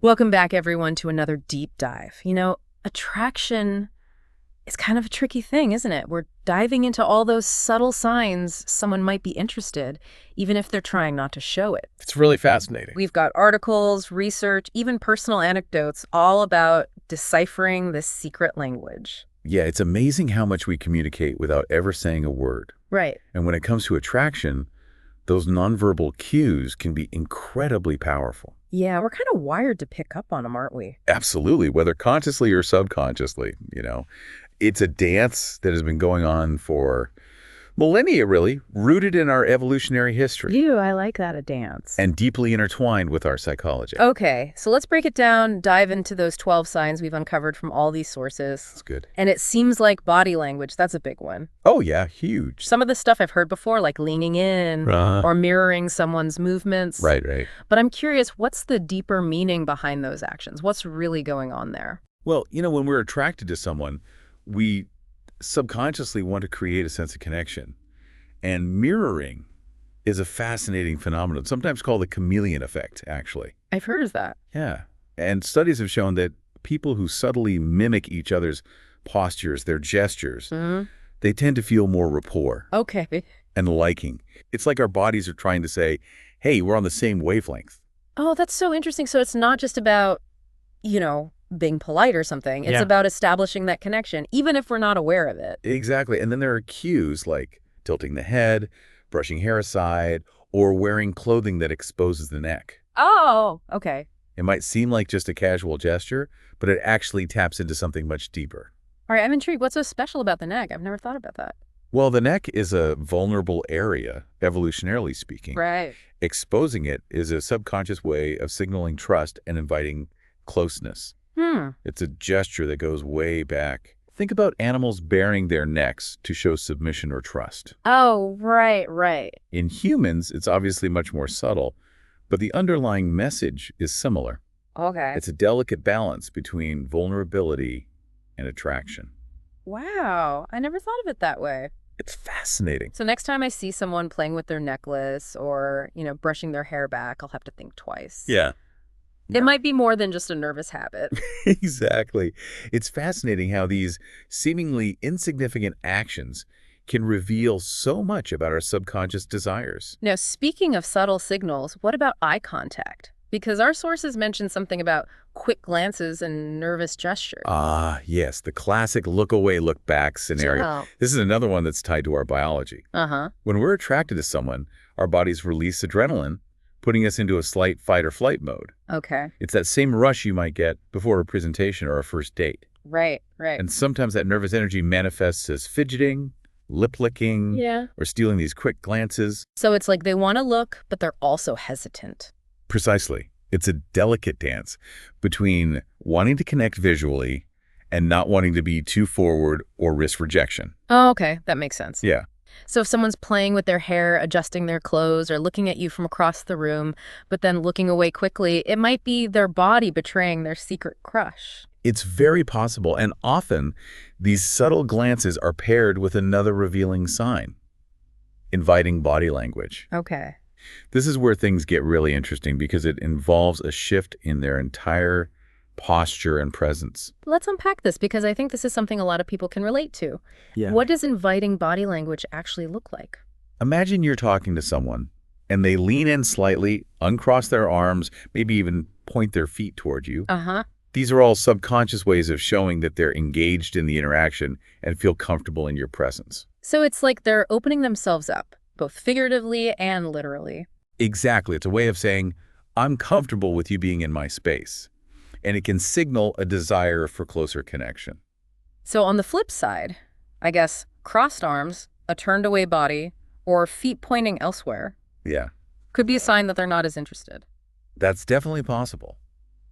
Welcome back, everyone, to another deep dive. Attraction is kind of a tricky thing, isn't it? We're diving into all those subtle signs someone might be interested, even if they're trying not to show it. It's really fascinating. We've got articles, research, even personal anecdotes, all about deciphering this secret language. Yeah, it's amazing how much we communicate without ever saying a word. Right. And when it comes to attraction, those nonverbal cues can be incredibly powerful. Yeah, we're kind of wired to pick up on them, aren't we? Absolutely, whether consciously or subconsciously. It's a dance that has been going on for millennia, really, rooted in our evolutionary history Ew, I like that, a dance. and deeply intertwined with our psychology. Okay, so let's break it down, dive into those 12 signs we've uncovered from all these sources. That's good. And it seems like body language, that's a big one. Oh, yeah, huge. Some of the stuff I've heard before, like leaning in or mirroring someone's movements. Right. But I'm curious, what's the deeper meaning behind those actions? What's really going on there? Well, when we're attracted to someone, we subconsciously want to create a sense of connection. And mirroring is a fascinating phenomenon, sometimes called the chameleon effect, actually. I've heard of that. Yeah. And studies have shown that people who subtly mimic each other's postures, their gestures, they tend to feel more rapport Okay. and liking. It's like our bodies are trying to say, hey, we're on the same wavelength. Oh, that's so interesting. So it's not just about, being polite or something. It's Yeah. about establishing that connection, even if we're not aware of it. Exactly. And then there are cues like tilting the head, brushing hair aside, or wearing clothing that exposes the neck. Oh, okay. It might seem like just a casual gesture, but it actually taps into something much deeper. All right, I'm intrigued. What's so special about the neck? I've never thought about that. Well, the neck is a vulnerable area, evolutionarily speaking. Right. Exposing it is a subconscious way of signaling trust and inviting closeness. It's a gesture that goes way back. Think about animals baring their necks to show submission or trust. Oh, right. In humans, it's obviously much more subtle, but the underlying message is similar. Okay. It's a delicate balance between vulnerability and attraction. Wow, I never thought of it that way. It's fascinating. So next time I see someone playing with their necklace or, brushing their hair back, I'll have to think twice. Yeah. It might be more than just a nervous habit. Exactly. It's fascinating how these seemingly insignificant actions can reveal so much about our subconscious desires. Now, speaking of subtle signals, what about eye contact? Because our sources mention something about quick glances and nervous gestures. Ah, yes, the classic look away, look back scenario. Oh. This is another one that's tied to our biology. Uh-huh. When we're attracted to someone, our bodies release adrenaline, putting us into a slight fight or flight mode. Okay. It's that same rush you might get before a presentation or a first date. Right. And sometimes that nervous energy manifests as fidgeting, lip licking, Yeah. or stealing these quick glances. So it's like they want to look, but they're also hesitant. Precisely. It's a delicate dance between wanting to connect visually and not wanting to be too forward or risk rejection. Oh, okay. That makes sense. Yeah. So if someone's playing with their hair, adjusting their clothes, or looking at you from across the room, but then looking away quickly, it might be their body betraying their secret crush. It's very possible, and often these subtle glances are paired with another revealing sign, inviting body language. Okay. This is where things get really interesting because it involves a shift in their entire posture and presence. Let's unpack this because I think this is something a lot of people can relate to. Yeah. What does inviting body language actually look like? Imagine you're talking to someone and they lean in slightly, uncross their arms, maybe even point their feet toward you. Uh-huh. These are all subconscious ways of showing that they're engaged in the interaction and feel comfortable in your presence. So it's like they're opening themselves up, both figuratively and literally. Exactly. It's a way of saying, I'm comfortable with you being in my space. And it can signal a desire for closer connection. So on the flip side, I guess crossed arms, a turned away body, or feet pointing elsewhere Yeah, could be a sign that they're not as interested. that's definitely possible.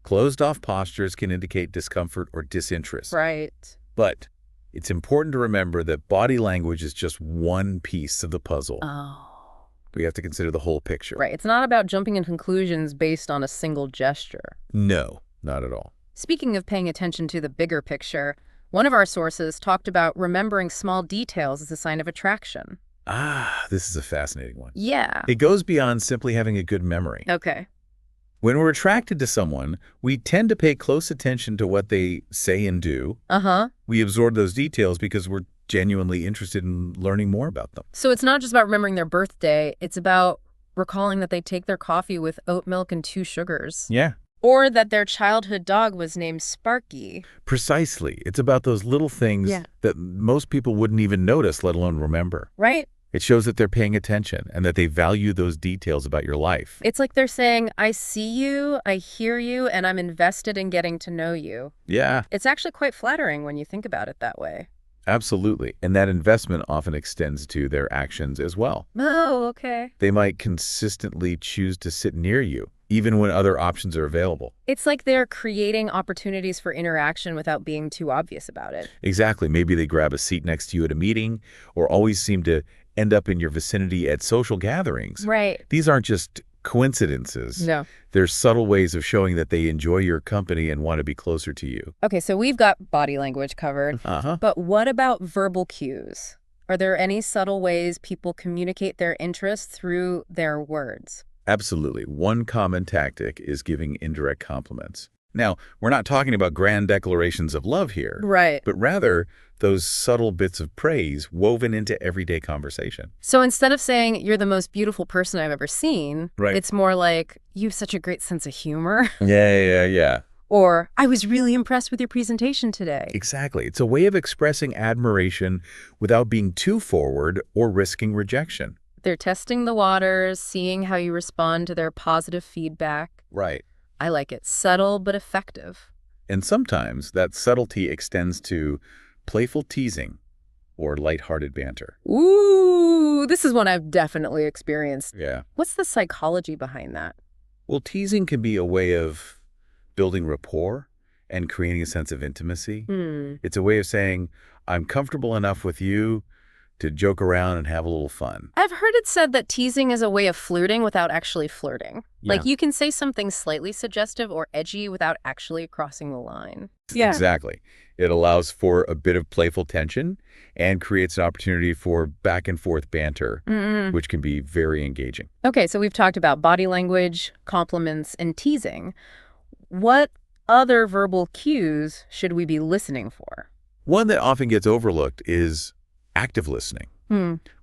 Closed-off postures can indicate discomfort or disinterest. Right. But it's important to remember that body language is just one piece of the puzzle. Oh. We have to consider the whole picture. Right. It's not about jumping in conclusions based on a single gesture. No, not at all. Speaking of paying attention to the bigger picture, one of our sources talked about remembering small details as a sign of attraction. Ah, this is a fascinating one. Yeah. It goes beyond simply having a good memory. Okay. When we're attracted to someone, we tend to pay close attention to what they say and do. Uh-huh. We absorb those details because we're genuinely interested in learning more about them. So it's not just about remembering their birthday. It's about recalling that they take their coffee with oat milk and 2 sugars. Yeah. Or that their childhood dog was named Sparky. Precisely. It's about those little things that most people wouldn't even notice, let alone remember. Right? It shows that they're paying attention and that they value those details about your life. It's like they're saying, I see you, I hear you, and I'm invested in getting to know you. Yeah. It's actually quite flattering when you think about it that way. Absolutely. And that investment often extends to their actions as well. Oh, okay. They might consistently choose to sit near you, even when other options are available. It's like they're creating opportunities for interaction without being too obvious about it. Exactly. Maybe they grab a seat next to you at a meeting or always seem to end up in your vicinity at social gatherings. Right. These aren't just coincidences. No. They're subtle ways of showing that they enjoy your company and want to be closer to you. Okay, so we've got body language covered. But what about verbal cues? Are there any subtle ways people communicate their interest through their words? Absolutely. One common tactic is giving indirect compliments. Now, we're not talking about grand declarations of love here. Right. But rather, those subtle bits of praise woven into everyday conversation. So instead of saying, you're the most beautiful person I've ever seen, it's more like, you have such a great sense of humor. Yeah. Or, I was really impressed with your presentation today. Exactly. It's a way of expressing admiration without being too forward or risking rejection. They're testing the waters, seeing how you respond to their positive feedback. Right. I like it. Subtle but effective. And sometimes that subtlety extends to playful teasing or lighthearted banter. Ooh, this is one I've definitely experienced. Yeah. What's the psychology behind that? Well, teasing can be a way of building rapport and creating a sense of intimacy. It's a way of saying, I'm comfortable enough with you to joke around and have a little fun. I've heard it said that teasing is a way of flirting without actually flirting. Yeah. Like you can say something slightly suggestive or edgy without actually crossing the line. Yeah. Exactly. It allows for a bit of playful tension and creates an opportunity for back and forth banter, which can be very engaging. Okay, so we've talked about body language, compliments, and teasing. What other verbal cues should we be listening for? One that often gets overlooked is active listening.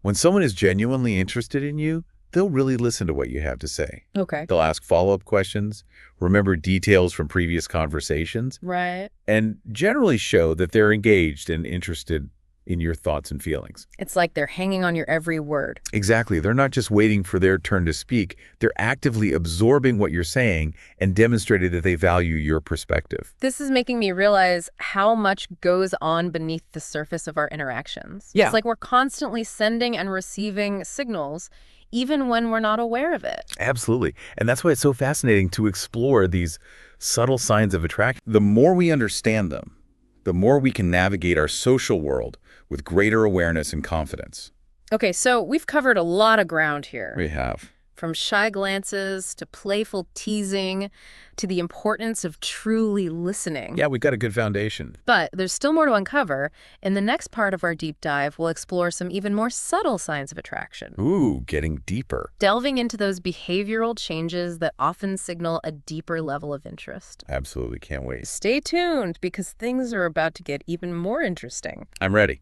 When someone is genuinely interested in you, they'll really listen to what you have to say. Okay. They'll ask follow-up questions, remember details from previous conversations, Right. and generally show that they're engaged and interested in your thoughts and feelings. It's like they're hanging on your every word. Exactly. They're not just waiting for their turn to speak. They're actively absorbing what you're saying and demonstrating that they value your perspective. This is making me realize how much goes on beneath the surface of our interactions. Yeah. It's like we're constantly sending and receiving signals, even when we're not aware of it. Absolutely. And that's why it's so fascinating to explore these subtle signs of attraction. The more we understand them, the more we can navigate our social world with greater awareness and confidence. Okay, so we've covered a lot of ground here. We have. From shy glances to playful teasing to the importance of truly listening. Yeah, we've got a good foundation. But there's still more to uncover. In the next part of our deep dive, we'll explore some even more subtle signs of attraction. Ooh, getting deeper. Delving into those behavioral changes that often signal a deeper level of interest. Absolutely, can't wait. Stay tuned because things are about to get even more interesting. I'm ready.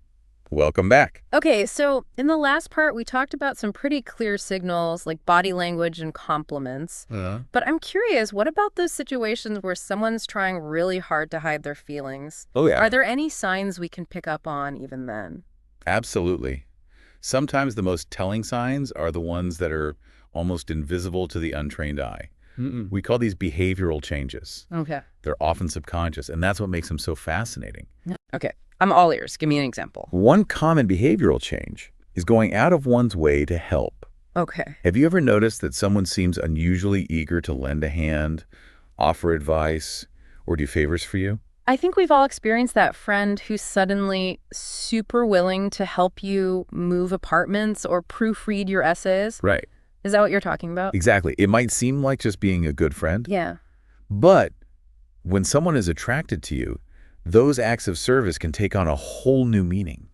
Welcome back. Okay, so in the last part, we talked about some pretty clear signals like body language and compliments. But I'm curious, what about those situations where someone's trying really hard to hide their feelings? Oh, yeah. Are there any signs we can pick up on even then? Absolutely. Sometimes the most telling signs are the ones that are almost invisible to the untrained eye. We call these behavioral changes. Okay. They're often subconscious, and that's what makes them so fascinating. Okay, I'm all ears. Give me an example. One common behavioral change is going out of one's way to help. Okay. Have you ever noticed that someone seems unusually eager to lend a hand, offer advice, or do favors for you? I think we've all experienced that friend who's suddenly super willing to help you move apartments or proofread your essays. Right. Is that what you're talking about? Exactly. It might seem like just being a good friend. Yeah. But when someone is attracted to you, those acts of service can take on a whole new meaning.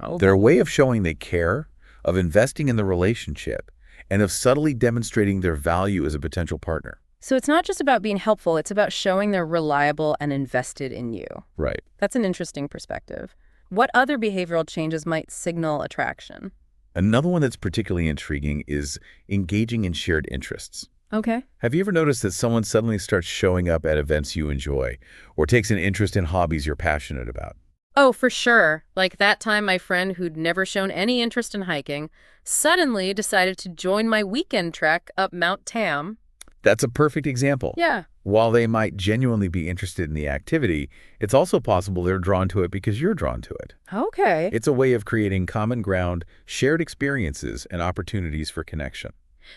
Oh. They're a way of showing they care, of investing in the relationship, and of subtly demonstrating their value as a potential partner. So it's not just about being helpful, it's about showing they're reliable and invested in you. Right. That's an interesting perspective. What other behavioral changes might signal attraction? Another one that's particularly intriguing is engaging in shared interests. Okay. Have you ever noticed that someone suddenly starts showing up at events you enjoy or takes an interest in hobbies you're passionate about? Oh, for sure. Like that time my friend who'd never shown any interest in hiking suddenly decided to join my weekend trek up Mount Tam. That's a perfect example. Yeah. While they might genuinely be interested in the activity, it's also possible they're drawn to it because you're drawn to it. Okay. It's a way of creating common ground, shared experiences, and opportunities for connection.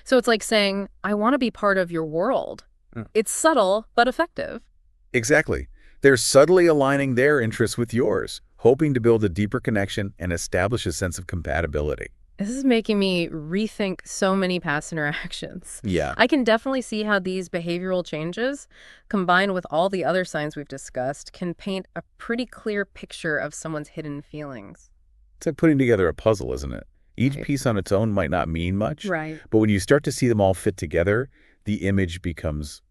So it's like saying, I want to be part of your world. It's subtle, but effective. Exactly. They're subtly aligning their interests with yours, hoping to build a deeper connection and establish a sense of compatibility. This is making me rethink so many past interactions. Yeah. I can definitely see how these behavioral changes, combined with all the other signs we've discussed, can paint a pretty clear picture of someone's hidden feelings. It's like putting together a puzzle, isn't it? Each Right. piece on its own might not mean much, Right. but when you start to see them all fit together, the image becomes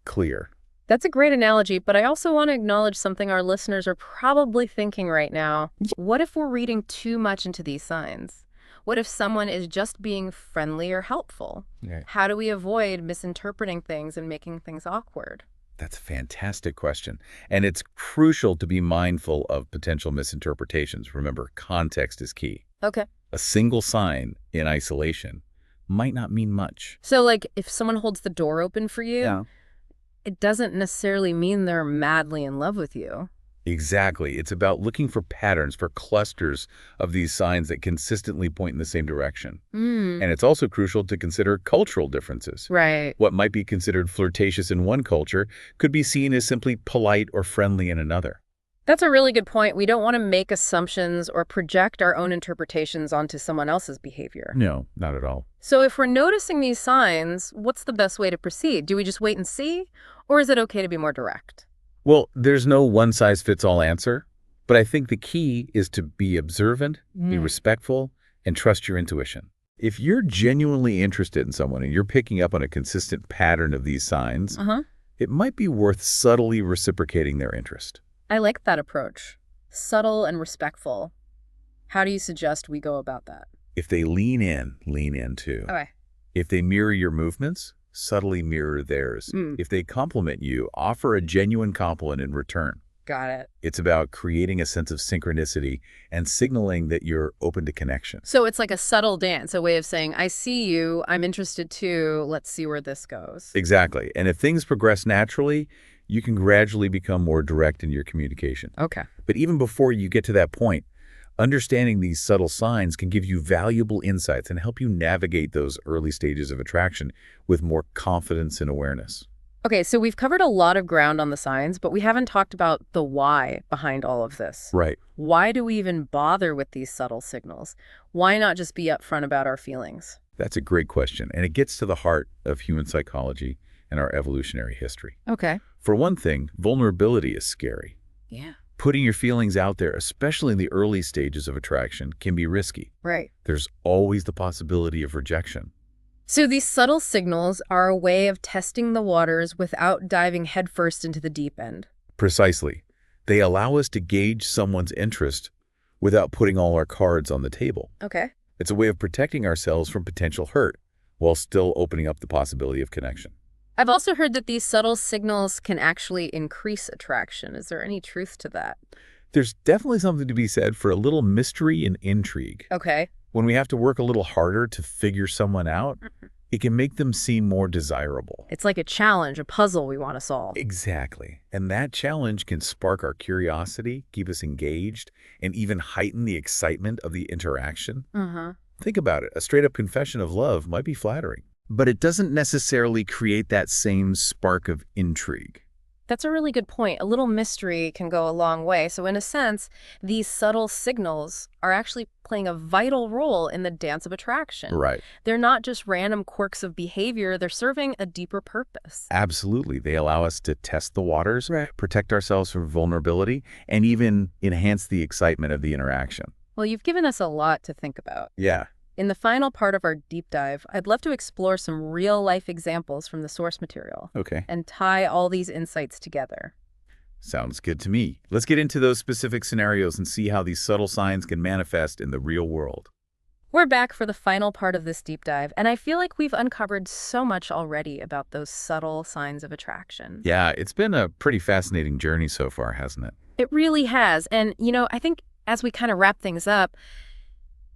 clear. That's a great analogy, but I also want to acknowledge something our listeners are probably thinking right now. What if we're reading too much into these signs? What if someone is just being friendly or helpful? Right. How do we avoid misinterpreting things and making things awkward? That's a fantastic question. And it's crucial to be mindful of potential misinterpretations. Remember, context is key. Okay. A single sign in isolation might not mean much. So, like, if someone holds the door open for you, it doesn't necessarily mean they're madly in love with you. Exactly. It's about looking for patterns, for clusters of these signs that consistently point in the same direction. And it's also crucial to consider cultural differences. Right. What might be considered flirtatious in one culture could be seen as simply polite or friendly in another. That's a really good point. We don't want to make assumptions or project our own interpretations onto someone else's behavior. No, not at all. So if we're noticing these signs, what's the best way to proceed? Do we just wait and see? Or is it okay to be more direct? Well, there's no one-size-fits-all answer, but I think the key is to be observant, be respectful, and trust your intuition. If you're genuinely interested in someone and you're picking up on a consistent pattern of these signs, it might be worth subtly reciprocating their interest. I like that approach. Subtle and respectful. How do you suggest we go about that? If they lean in too. Okay. If they mirror your movements, subtly mirror theirs. If they compliment you, offer a genuine compliment in return. Got it. It's about creating a sense of synchronicity and signaling that you're open to connection. So it's like a subtle dance, a way of saying, I see you, I'm interested too, let's see where this goes. Exactly. And if things progress naturally, you can gradually become more direct in your communication. Okay. But even before you get to that point, understanding these subtle signs can give you valuable insights and help you navigate those early stages of attraction with more confidence and awareness. Okay, so we've covered a lot of ground on the signs, but we haven't talked about the why behind all of this. Right. Why do we even bother with these subtle signals? Why not just be upfront about our feelings? That's a great question, and it gets to the heart of human psychology and our evolutionary history. Okay. For one thing, vulnerability is scary. Yeah. Putting your feelings out there, especially in the early stages of attraction, can be risky. Right. There's always the possibility of rejection. So these subtle signals are a way of testing the waters without diving headfirst into the deep end. Precisely. They allow us to gauge someone's interest without putting all our cards on the table. Okay. It's a way of protecting ourselves from potential hurt while still opening up the possibility of connection. I've also heard that these subtle signals can actually increase attraction. Is there any truth to that? There's definitely something to be said for a little mystery and intrigue. Okay. When we have to work a little harder to figure someone out, it can make them seem more desirable. It's like a challenge, a puzzle we want to solve. Exactly. And that challenge can spark our curiosity, keep us engaged, and even heighten the excitement of the interaction. Think about it. A straight-up confession of love might be flattering, but it doesn't necessarily create that same spark of intrigue. That's a really good point. A little mystery can go a long way. So in a sense, these subtle signals are actually playing a vital role in the dance of attraction. Right. They're not just random quirks of behavior. They're serving a deeper purpose. Absolutely. They allow us to test the waters, protect ourselves from vulnerability, and even enhance the excitement of the interaction. Well, you've given us a lot to think about. Yeah. In the final part of our deep dive, I'd love to explore some real-life examples from the source material Okay. and tie all these insights together. Sounds good to me. Let's get into those specific scenarios and see how these subtle signs can manifest in the real world. We're back for the final part of this deep dive, and I feel like we've uncovered so much already about those subtle signs of attraction. Yeah, it's been a pretty fascinating journey so far, hasn't it? It really has. And, I think as we kind of wrap things up,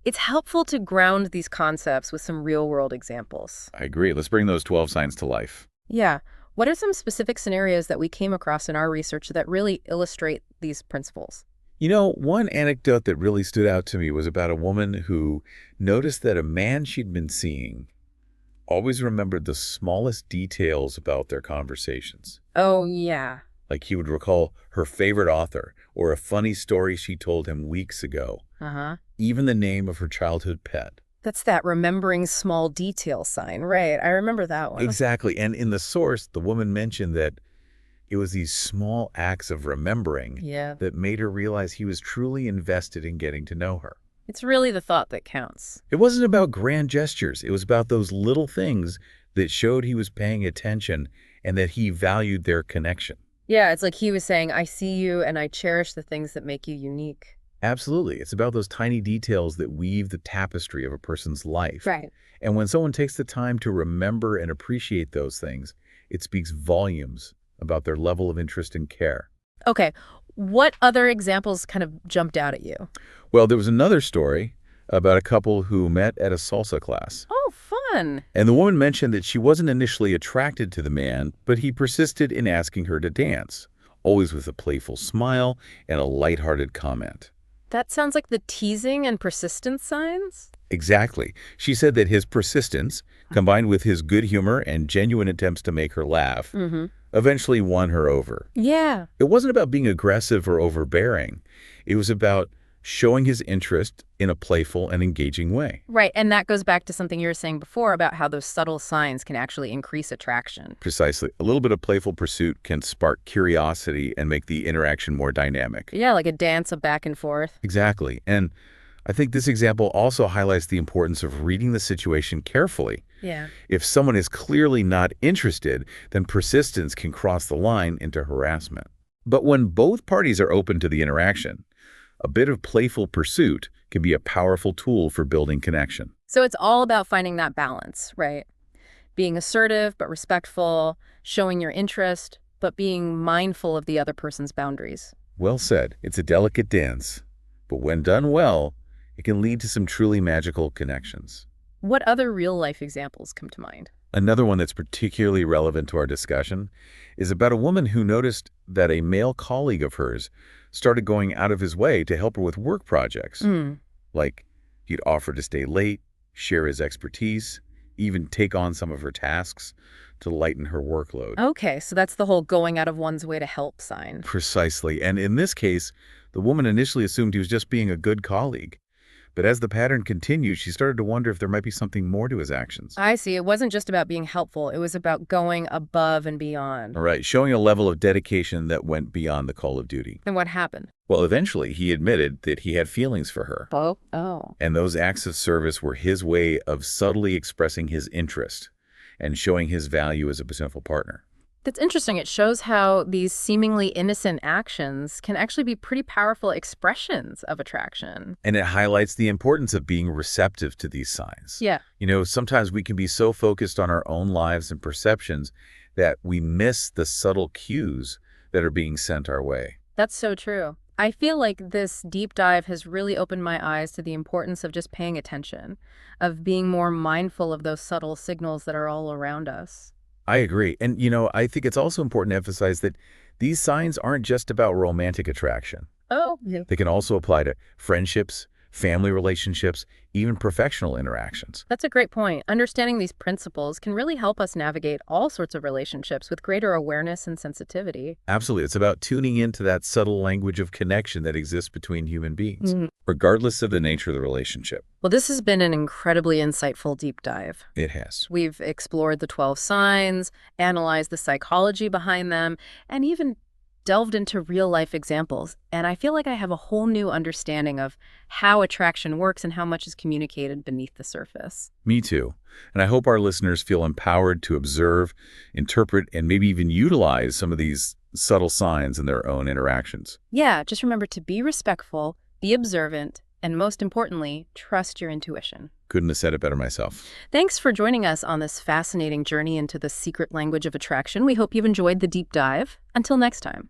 it's helpful to ground these concepts with some real-world examples. I agree. Let's bring those 12 signs to life. Yeah. What are some specific scenarios that we came across in our research that really illustrate these principles? One anecdote that really stood out to me was about a woman who noticed that a man she'd been seeing always remembered the smallest details about their conversations. Oh, yeah. Like he would recall her favorite author or a funny story she told him weeks ago, Uh-huh. even the name of her childhood pet. That's that remembering small detail sign, right? I remember that one. Exactly. And in the source, the woman mentioned that it was these small acts of remembering Yeah. that made her realize he was truly invested in getting to know her. It's really the thought that counts. It wasn't about grand gestures. It was about those little things that showed he was paying attention and that he valued their connection. Yeah, it's like he was saying, I see you and I cherish the things that make you unique. Absolutely. It's about those tiny details that weave the tapestry of a person's life. Right. And when someone takes the time to remember and appreciate those things, it speaks volumes about their level of interest and care. Okay. What other examples kind of jumped out at you? Well, there was another story about a couple who met at a salsa class. Oh, fun. And the woman mentioned that she wasn't initially attracted to the man, but he persisted in asking her to dance, always with a playful smile and a lighthearted comment. That sounds like the teasing and persistence signs? Exactly. She said that his persistence, combined with his good humor and genuine attempts to make her laugh, eventually won her over. Yeah. It wasn't about being aggressive or overbearing. It was about showing his interest in a playful and engaging way. Right. And that goes back to something you were saying before about how those subtle signs can actually increase attraction. Precisely. A little bit of playful pursuit can spark curiosity and make the interaction more dynamic. Yeah, like a dance of back and forth. Exactly. And I think this example also highlights the importance of reading the situation carefully. Yeah. If someone is clearly not interested, then persistence can cross the line into harassment. But when both parties are open to the interaction, a bit of playful pursuit can be a powerful tool for building connection. So it's all about finding that balance, right? Being assertive but respectful, showing your interest, but being mindful of the other person's boundaries. Well said. It's a delicate dance, but when done well, it can lead to some truly magical connections. What other real-life examples come to mind? Another one that's particularly relevant to our discussion is about a woman who noticed that a male colleague of hers started going out of his way to help her with work projects. Like he'd offer to stay late, share his expertise, even take on some of her tasks to lighten her workload. Okay, so that's the whole going out of one's way to help sign. Precisely. And in this case, the woman initially assumed he was just being a good colleague. But as the pattern continued, she started to wonder if there might be something more to his actions. I see. It wasn't just about being helpful. It was about going above and beyond. All right, showing a level of dedication that went beyond the call of duty. And what happened? Well, eventually, he admitted that he had feelings for her. Oh. And those acts of service were his way of subtly expressing his interest and showing his value as a potential partner. That's interesting. It shows how these seemingly innocent actions can actually be pretty powerful expressions of attraction. And it highlights the importance of being receptive to these signs. Yeah. Sometimes we can be so focused on our own lives and perceptions that we miss the subtle cues that are being sent our way. That's so true. I feel like this deep dive has really opened my eyes to the importance of just paying attention, of being more mindful of those subtle signals that are all around us. I agree. And, I think it's also important to emphasize that these signs aren't just about romantic attraction. Oh, yeah. They can also apply to friendships, family relationships, even professional interactions. That's a great point. Understanding these principles can really help us navigate all sorts of relationships with greater awareness and sensitivity. Absolutely. It's about tuning into that subtle language of connection that exists between human beings, regardless of the nature of the relationship. Well, this has been an incredibly insightful deep dive. It has. We've explored the 12 signs, analyzed the psychology behind them, and even delved into real-life examples, and I feel like I have a whole new understanding of how attraction works and how much is communicated beneath the surface. Me too. And I hope our listeners feel empowered to observe, interpret, and maybe even utilize some of these subtle signs in their own interactions. Yeah, just remember to be respectful, be observant, and most importantly, trust your intuition. Couldn't have said it better myself. Thanks for joining us on this fascinating journey into the secret language of attraction. We hope you've enjoyed the deep dive. Until next time.